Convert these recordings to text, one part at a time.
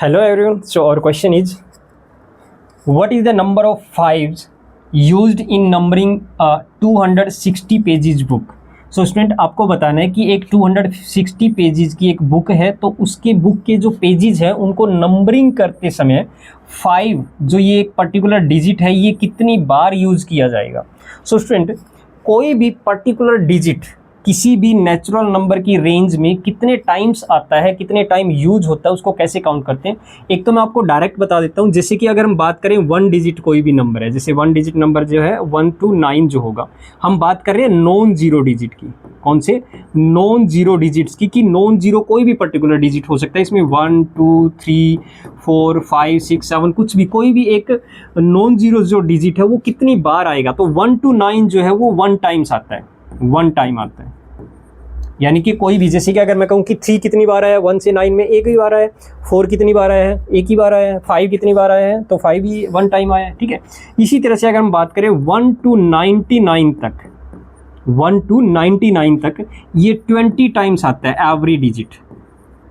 Hello everyone. So our question is, what is the number of fives used in numbering a 260 pages book? So student आपको बताना है कि एक 260 pages की एक बुक है, तो उसके बुक के जो पेजेस हैं उनको नंबरिंग करते समय 5 जो ये एक पर्टिकुलर डिजिट है ये कितनी बार यूज़ किया जाएगा। सो स्टूडेंट कोई भी पर्टिकुलर डिजिट किसी भी नेचुरल नंबर की रेंज में कितने टाइम्स आता है, कितने टाइम यूज होता है, उसको कैसे काउंट करते हैं। एक तो मैं आपको डायरेक्ट बता देता हूँ, जैसे कि अगर हम बात करें 1 डिजिट कोई भी नंबर है, जैसे 1 डिजिट नंबर जो है 1 to 9 जो होगा, हम बात कर रहे हैं नॉन जीरो डिजिट की। कौन से? नॉन जीरो डिजिट्स की, कि नॉन जीरो कोई भी पर्टिकुलर डिजिट हो सकता है, इसमें 1 2 3 4 5 6 7 कुछ भी, कोई भी एक नॉन जीरो जो डिजिट है वो कितनी बार आएगा। तो 1 to 9 जो है वो 1 टाइम्स आता है, 1 टाइम आता है। यानी कि कोई भी, जैसे कि अगर मैं कहूँ कि 3 कितनी बार आया है 1 से 9 में, एक ही बार आया है। 4 कितनी बार आया है, एक ही बार आया है। 5 कितनी बार आया है, तो 5 ही 1 टाइम आया है। ठीक है, इसी तरह से अगर हम बात करें 1 to 99 तक, 1 to 99 तक ये 20 टाइम्स आता है एवरी डिजिट,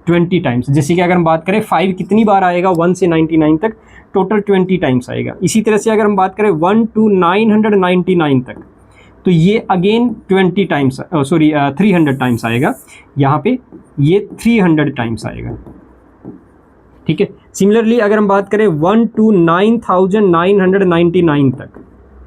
20 टाइम्स। जैसे कि अगर हम बात करें 5 कितनी बार आएगा 1 से 99 तक, टोटल 20 टाइम्स आएगा। इसी तरह से अगर हम बात करें 1 to 999 तक, तो ये अगेन 20 टाइम्स 300 टाइम्स आएगा। यहाँ पे ये 300 टाइम्स आएगा। ठीक है, सिमिलरली अगर हम बात करें 1 to 9999 तक,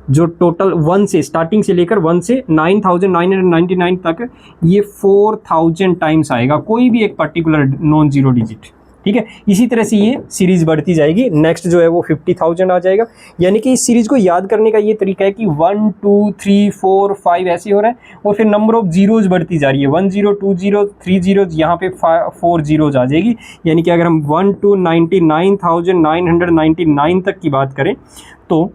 जो टोटल 1 से स्टार्टिंग से लेकर 1 से 9999 तक ये 4000 टाइम्स आएगा, कोई भी एक पर्टिकुलर नॉन जीरो डिजिट। ठीक है, इसी तरह से ये सीरीज बढ़ती जाएगी। नेक्स्ट जो है वो 50,000 आ जाएगा। यानी कि इस सीरीज को याद करने का ये तरीका है कि 1 2 3 4 5 ऐसे हो रहा है, और फिर नंबर ऑफ जीरोज बढ़ती जा रही है, 1 0 2 0 3 जीरोज, यहाँ पे 4 जीरोज आ जाएगी। यानी कि अगर हम 1 to 99,999 तक की बात करें तो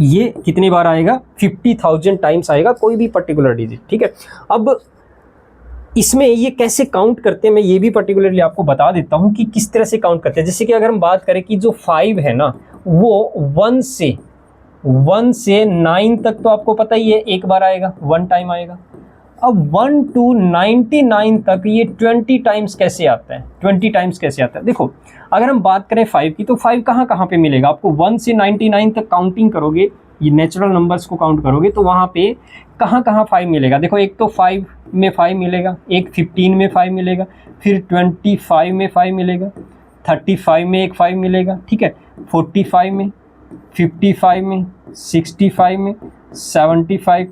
ये कितनी बार आएगा, 50,000 टाइम्स आएगा कोई भी पर्टिकुलर डिजिट। ठीक है, अब इसमें ये कैसे काउंट करते हैं मैं ये भी पर्टिकुलरली आपको बता देता हूँ कि किस तरह से काउंट करते हैं। जैसे कि अगर हम बात करें कि जो 5 है ना, वो 1 से 9 तक तो आपको पता ही है एक बार आएगा, 1 टाइम आएगा। अब 1 to 99 तक ये 20 टाइम्स कैसे आता है, 20 टाइम्स कैसे आता है। देखो अगर हम बात करें 5 की, तो 5 कहाँ पे मिलेगा आपको, 1 से 99 तक काउंटिंग करोगे, ये नेचुरल नंबर्स को काउंट करोगे तो वहाँ पे कहाँ 5 मिलेगा। देखो एक तो 5 में 5 मिलेगा, एक 15 में 5 मिलेगा, फिर 25 में 5 मिलेगा, 35 में एक 5 मिलेगा। ठीक है, 45 में, 55 में, 65 में, 75,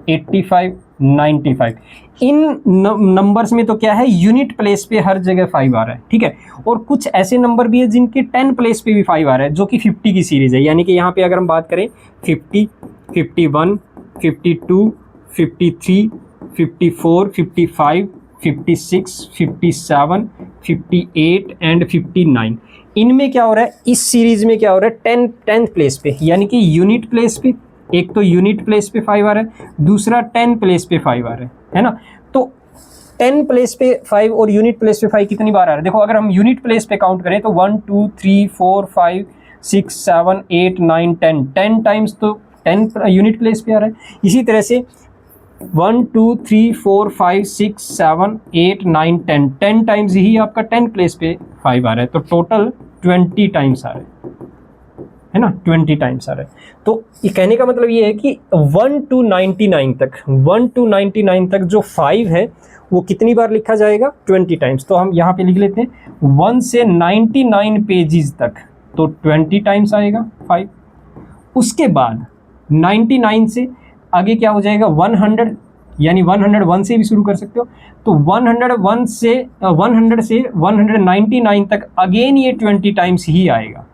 85, 95, इन नंबर्स में तो क्या है, यूनिट प्लेस पे हर जगह 5 आ रहा है। ठीक है, और कुछ ऐसे नंबर भी है जिनके 10 प्लेस पे भी 5 आ रहा है, जो कि 50 की सीरीज है। यानी कि यहाँ पे अगर हम बात करें 50, 51, 52, 53, 54, 55, 56, 57, 58 एंड 59, इनमें क्या हो रहा है, इस सीरीज में क्या हो रहा है, 10th प्लेस पे, यानी कि यूनिट प्लेस पे, एक तो यूनिट प्लेस पे 5 आ रहा है, दूसरा 10 प्लेस पे 5 आ रहा है ना। तो 10 प्लेस पे 5 और यूनिट प्लेस पे 5 कितनी बार आ रहा है। देखो अगर हम यूनिट प्लेस पे काउंट करें तो 1 2 3 4 5 6 7 8 9 10 टाइम्स तो 10 यूनिट प्लेस पे आ रहा है। इसी तरह से 1 2 3 4 5 6 7 8 9 10 टाइम्स ही आपका 10 प्लेस पे 5 आ रहा है, तो टोटल 20 टाइम्स आ रहा है ना, 20 टाइम्स आ रहा है। तो ये कहने का मतलब ये है कि 1 to 99 तक जो 5 है वो कितनी बार लिखा जाएगा, 20 टाइम्स। तो हम यहाँ पे लिख लेते हैं 1 से 99 पेजेस तक तो 20 टाइम्स आएगा 5। उसके बाद 99 से आगे क्या हो जाएगा, 100, यानी 101 से भी शुरू कर सकते हो। तो 100 से 199 तक अगेन ये 20 टाइम्स ही आएगा।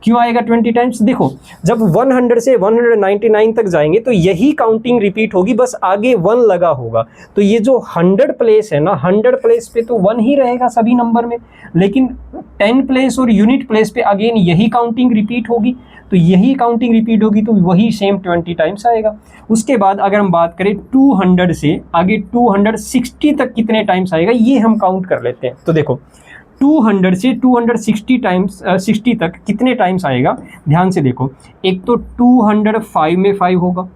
क्यों आएगा 20 टाइम्स? देखो जब 100 से 199 तक जाएंगे तो यही काउंटिंग रिपीट होगी, बस आगे 1 लगा होगा। तो ये जो 100 प्लेस है ना, 100 प्लेस पे तो 1 ही रहेगा सभी नंबर में, लेकिन 10 प्लेस और यूनिट प्लेस पे अगेन यही काउंटिंग रिपीट होगी। तो यही काउंटिंग रिपीट होगी तो वही सेम 20 टाइम्स आएगा। उसके बाद अगर हम बात करें 200 से आगे 260 तक कितने टाइम्स आएगा, ये हम काउंट कर लेते हैं। तो देखो 200 से 260 टाइम्स 60 तक कितने टाइम्स आएगा, ध्यान से देखो। एक तो 205 में 5 होगा,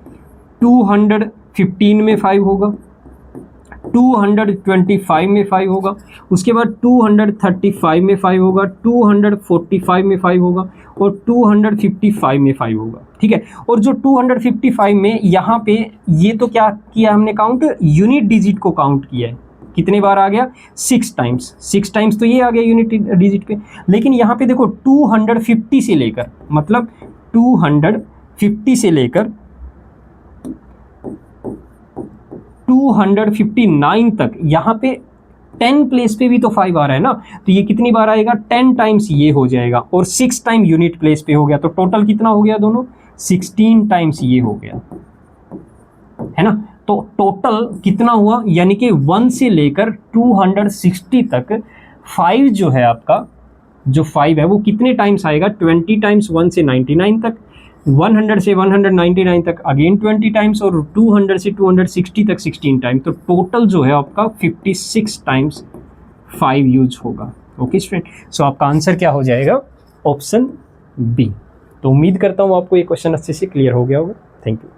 215 में 5 होगा, 225 में 5 होगा, उसके बाद 235 में 5 होगा, 245 में 5 होगा और 255 में 5 होगा, ठीक है। और जो 255 में यहाँ पे ये तो क्या किया हमने काउंट, यूनिट डिजिट को काउंट किया है, कितने बार आ गया 6 टाइम्स, 6 टाइम्स तो ये आ गया यूनिट डिजिट पे। लेकिन यहाँ पे देखो 250 से लेकर, मतलब 250 से लेकर 259 तक यहाँ पे 10 प्लेस पे भी तो 5 आ रहा है ना, तो ये कितनी बार आएगा 10 टाइम्स ये हो जाएगा और 6 टाइम यूनिट प्लेस पे हो गया, तो टोटल कितना हो गया दोनों 16 टाइम्स ये हो गया, है ना। तो टोटल कितना हुआ, यानी कि 1 से लेकर 260 तक 5 जो है आपका, जो 5 है वो कितने टाइम्स आएगा, 20 टाइम्स 1 से 99 तक, 100 से 199 तक अगेन 20 टाइम्स और 200 से 260 तक 16 टाइम्स, तो टोटल जो है आपका 56 टाइम्स 5 यूज होगा। ओके स्टूडेंट, सो आपका आंसर क्या हो जाएगा, ऑप्शन बी। तो उम्मीद करता हूँ आपको ये क्वेश्चन अच्छे से क्लियर हो गया होगा। Thank you.